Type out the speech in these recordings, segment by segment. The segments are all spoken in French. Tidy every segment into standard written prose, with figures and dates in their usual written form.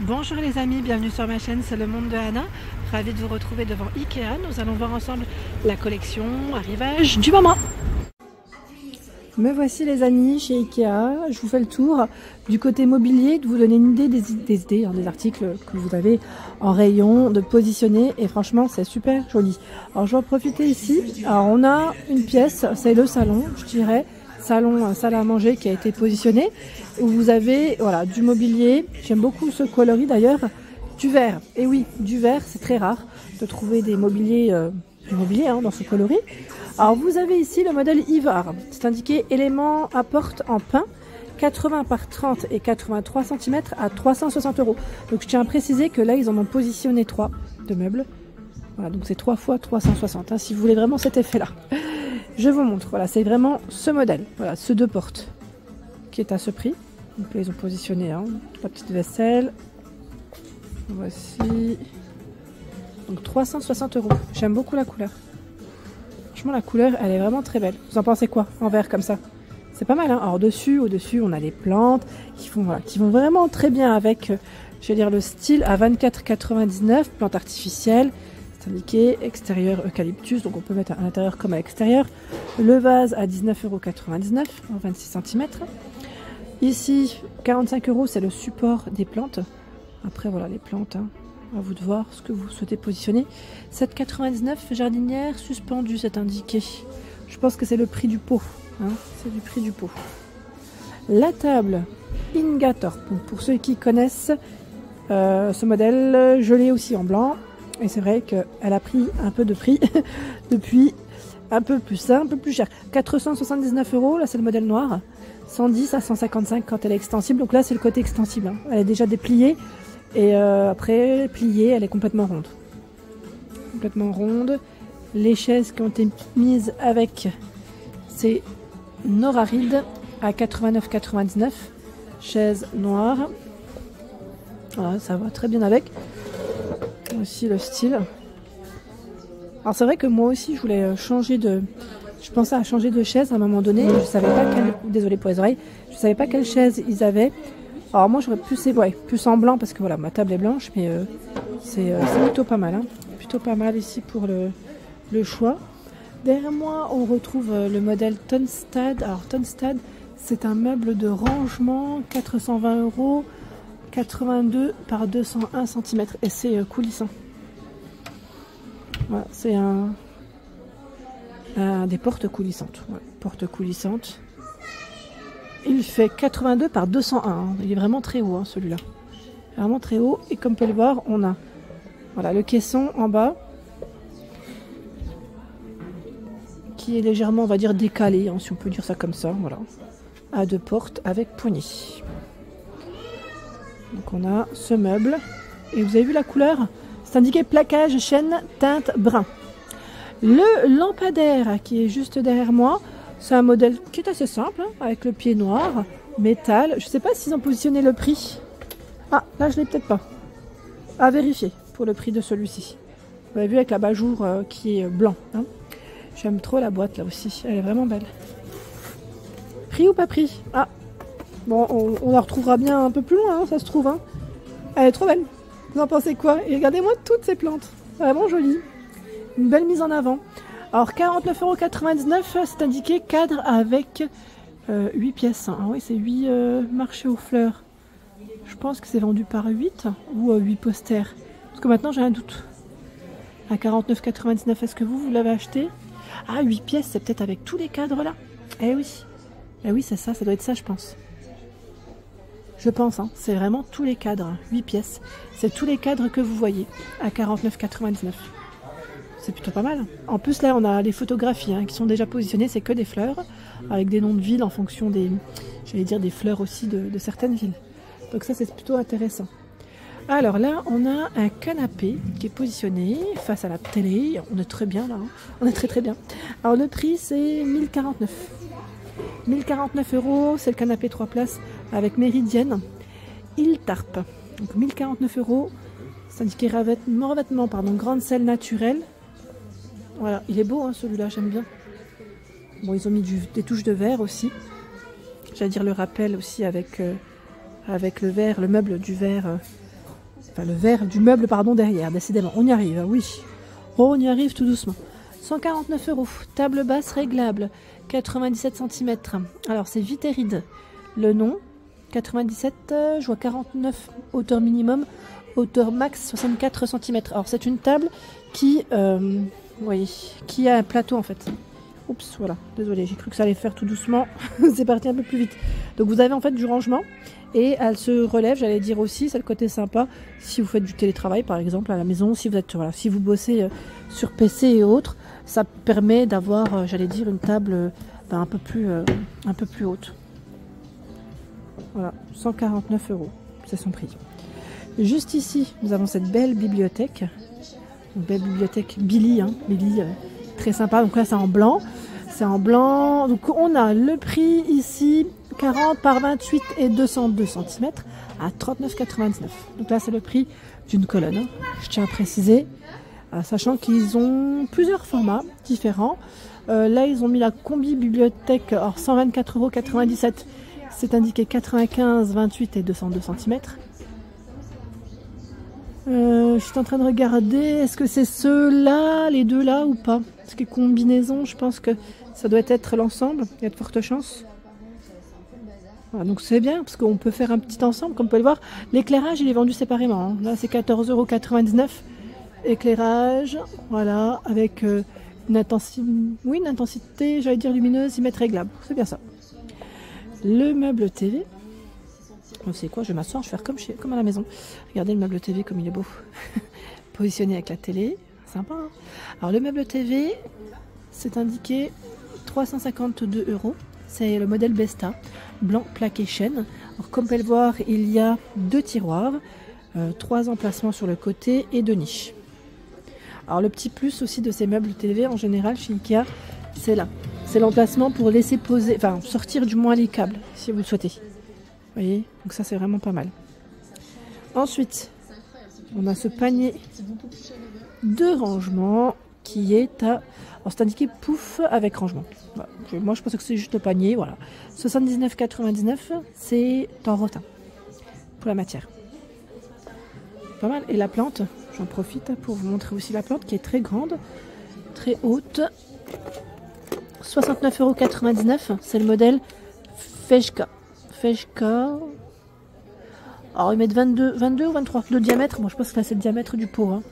Bonjour les amis, bienvenue sur ma chaîne, c'est le monde de Anna. Ravie de vous retrouver devant Ikea. Nous allons voir ensemble la collection arrivage du moment. Me voici les amis chez Ikea. Je vous fais le tour du côté mobilier, de vous donner une idée des articles que vous avez en rayon, de positionner. Et franchement, c'est super joli. Alors je vais en profiter ici. Alors on a une pièce, c'est le salon, je dirais. Salon, salle à manger qui a été positionné, où vous avez voilà, du mobilier, j'aime beaucoup ce coloris d'ailleurs, du verre, et oui, du verre, c'est très rare de trouver des mobiliers, du mobilier dans ce coloris. Alors vous avez ici le modèle Ivar, c'est indiqué éléments à porte en pin, 80 par 30 et 83 cm à 360 €. Donc je tiens à préciser que là ils en ont positionné 3 de meubles, voilà, donc c'est 3 fois 360, si vous voulez vraiment cet effet là. Je vous montre, voilà, c'est vraiment ce modèle, voilà, ce 2 portes qui est à ce prix. Donc là, ils ont positionné la petite vaisselle. Voici. Donc 360 €. J'aime beaucoup la couleur. Franchement, la couleur, elle est vraiment très belle. Vous en pensez quoi en verre comme ça? C'est pas mal, hein. Alors au-dessus, on a des plantes qui vont vraiment très bien avec, je vais dire, le style à 24,99 €, plantes artificielles. C'est indiqué extérieur eucalyptus, donc on peut mettre à l'intérieur comme à l'extérieur. Le vase à 19,99 € en 26 cm. Ici, 45 €, c'est le support des plantes. Après, voilà les plantes, à vous de voir ce que vous souhaitez positionner. 7,99 € jardinière suspendue, c'est indiqué. Je pense que c'est le prix du pot. C'est du prix du pot. La table Ingator, pour ceux qui connaissent ce modèle, je l'ai aussi en blanc. Et c'est vrai qu'elle a pris un peu de prix depuis un peu plus cher. 479 €, là c'est le modèle noir. 110 à 155 quand elle est extensible. Donc là c'est le côté extensible. Elle est déjà dépliée. Et après, pliée, elle est complètement ronde. Complètement ronde. Les chaises qui ont été mises avec, c'est Norarid à 89,99 €. Chaise noire. Voilà, ça va très bien avec. Aussi le style. Alors c'est vrai que moi aussi je voulais changer de... Je pensais à changer de chaise à un moment donné. Je savais pas quelle... Désolée pour les oreilles. Je savais pas quelle chaise ils avaient. Alors moi j'aurais plus en blanc parce que voilà, ma table est blanche, mais c'est plutôt pas mal. Plutôt pas mal ici pour le choix. Derrière moi on retrouve le modèle Tonstad. Alors Tonstad, c'est un meuble de rangement, 420 €. 82 par 201 cm et c'est coulissant. Voilà, c'est des portes coulissantes. Ouais, portes coulissantes. Il fait 82 par 201. Il est vraiment très haut celui-là. Vraiment très haut. Et comme vous pouvez le voir, on a voilà, le caisson en bas qui est légèrement, on va dire, décalé, si on peut dire ça comme ça. Voilà. À 2 portes avec poignée. Donc on a ce meuble, et vous avez vu la couleur, c'est indiqué plaquage, chêne, teinte, brun. Le lampadaire qui est juste derrière moi, c'est un modèle qui est assez simple, avec le pied noir, métal. Je ne sais pas s'ils ont positionné le prix. Ah, là je l'ai peut-être pas. À vérifier pour le prix de celui-ci. Vous avez vu avec l'abat-jour qui est blanc. J'aime trop la boîte là aussi, elle est vraiment belle. Prix ou pas prix? Ah, bon, on la retrouvera bien un peu plus loin, ça se trouve. Elle est trop belle. Vous en pensez quoi? Et regardez-moi toutes ces plantes. Vraiment jolie. Une belle mise en avant. Alors, 49,99 €, c'est indiqué cadre avec 8 pièces. Oui, c'est 8 marchés aux fleurs. Je pense que c'est vendu par 8 ou 8 posters. Parce que maintenant, j'ai un doute. À 49,99 €, est-ce que vous l'avez acheté? Ah, 8 pièces, c'est peut-être avec tous les cadres là. Eh oui. Eh oui, c'est ça doit être ça, je pense. Je pense, c'est vraiment tous les cadres, 8 pièces. C'est tous les cadres que vous voyez à 49,99 €. C'est plutôt pas mal. En plus, là, on a les photographies qui sont déjà positionnées. C'est que des fleurs, avec des noms de villes en fonction des, j'allais dire, des fleurs aussi de certaines villes. Donc ça, c'est plutôt intéressant. Alors là, on a un canapé qui est positionné face à la télé. On est très bien là, on est très bien. Alors le prix, c'est 1049 €. 1049 €, c'est le canapé 3 places avec méridienne. Il tarpe. Donc 1049 €. C'est indiqué revêtement, grande selle naturelle. Voilà, il est beau celui-là, j'aime bien. Bon, ils ont mis des touches de verre aussi. J'allais dire le rappel aussi avec le verre, le meuble du verre enfin le verre du meuble, pardon, derrière. Décidément, on y arrive, oui. On y arrive tout doucement. 149 €. Table basse réglable, 97 cm. Alors, c'est Viteride. Le nom, 97, je vois 49, hauteur minimum, hauteur max 64 cm. Alors, c'est une table qui, voyez, qui a un plateau en fait. Oups, voilà, désolé, j'ai cru que ça allait faire tout doucement. C'est parti un peu plus vite. Donc, vous avez en fait du rangement. Et elle se relève, j'allais dire aussi, c'est le côté sympa si vous faites du télétravail par exemple à la maison, si vous êtes, voilà, si vous bossez sur PC et autres, ça permet d'avoir, j'allais dire, une table un peu plus haute. Voilà, 149 €, c'est son prix. Juste ici, nous avons cette belle bibliothèque, une belle bibliothèque Billy, hein, Billy, très sympa. Donc là, c'est en blanc. C'est en blanc. Donc on a le prix ici, 40 par 28 et 202 cm à 39,99 €. Donc là, c'est le prix d'une colonne. Hein. Je tiens à préciser, sachant qu'ils ont plusieurs formats différents. Là, ils ont mis la combi bibliothèque, alors 124,97 €. C'est indiqué 95, 28 et 202 cm. Je suis en train de regarder, est-ce que c'est ceux-là, les deux là ou pas? Parce que combinaison, je pense que ça doit être l'ensemble, il y a de fortes chances. Voilà, donc c'est bien, parce qu'on peut faire un petit ensemble, comme vous pouvez le voir. L'éclairage, il est vendu séparément. Hein. Là, c'est 14,99 €. Éclairage, voilà, avec une intensité, j'allais dire lumineuse, 6 mètres réglable. C'est bien ça. Le meuble TV. Vous savez quoi, je vais m'asseoir, je vais faire comme à la maison. Regardez le meuble TV comme il est beau. Positionné avec la télé. Sympa. Hein. Alors le meuble TV, c'est indiqué 352 €. C'est le modèle Besta, blanc plaqué chêne. Alors, comme vous pouvez le voir, il y a 2 tiroirs, 3 emplacements sur le côté et 2 niches. Alors le petit plus aussi de ces meubles TV en général chez Ikea, c'est là. C'est l'emplacement pour laisser poser, enfin sortir du moins les câbles si vous le souhaitez. Vous voyez, donc ça c'est vraiment pas mal. Ensuite, on a ce panier de rangement qui est à... Alors c'est indiqué pouf avec rangement. Voilà. Moi je pensais que c'est juste le panier, voilà. 79,99 €, c'est en rotin pour la matière. Pas mal. Et la plante, j'en profite pour vous montrer aussi la plante qui est très grande, très haute. 69,99 €, c'est le modèle Fejka. Alors ils mettent 22 ou 23 de diamètre. Moi je pense que c'est le diamètre du pot. Hein.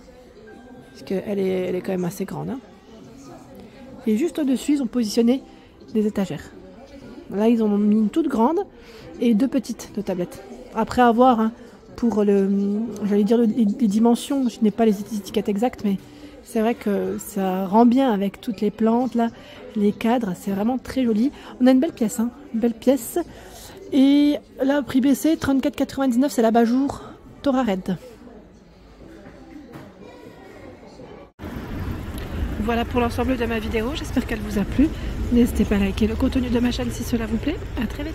Parce qu'elle est quand même assez grande. Hein. Et juste au-dessus, ils ont positionné des étagères. Là, ils ont mis une toute grande et 2 petites de tablettes. Après avoir, hein, pour j'allais dire les dimensions, je n'ai pas les étiquettes exactes, mais c'est vrai que ça rend bien avec toutes les plantes, là, les cadres, c'est vraiment très joli. On a une belle pièce, hein, une belle pièce. Et là, prix baissé, 34,99 €, c'est l'abat-jour Torah Red. Voilà pour l'ensemble de ma vidéo, j'espère qu'elle vous a plu. N'hésitez pas à liker le contenu de ma chaîne si cela vous plaît. À très vite.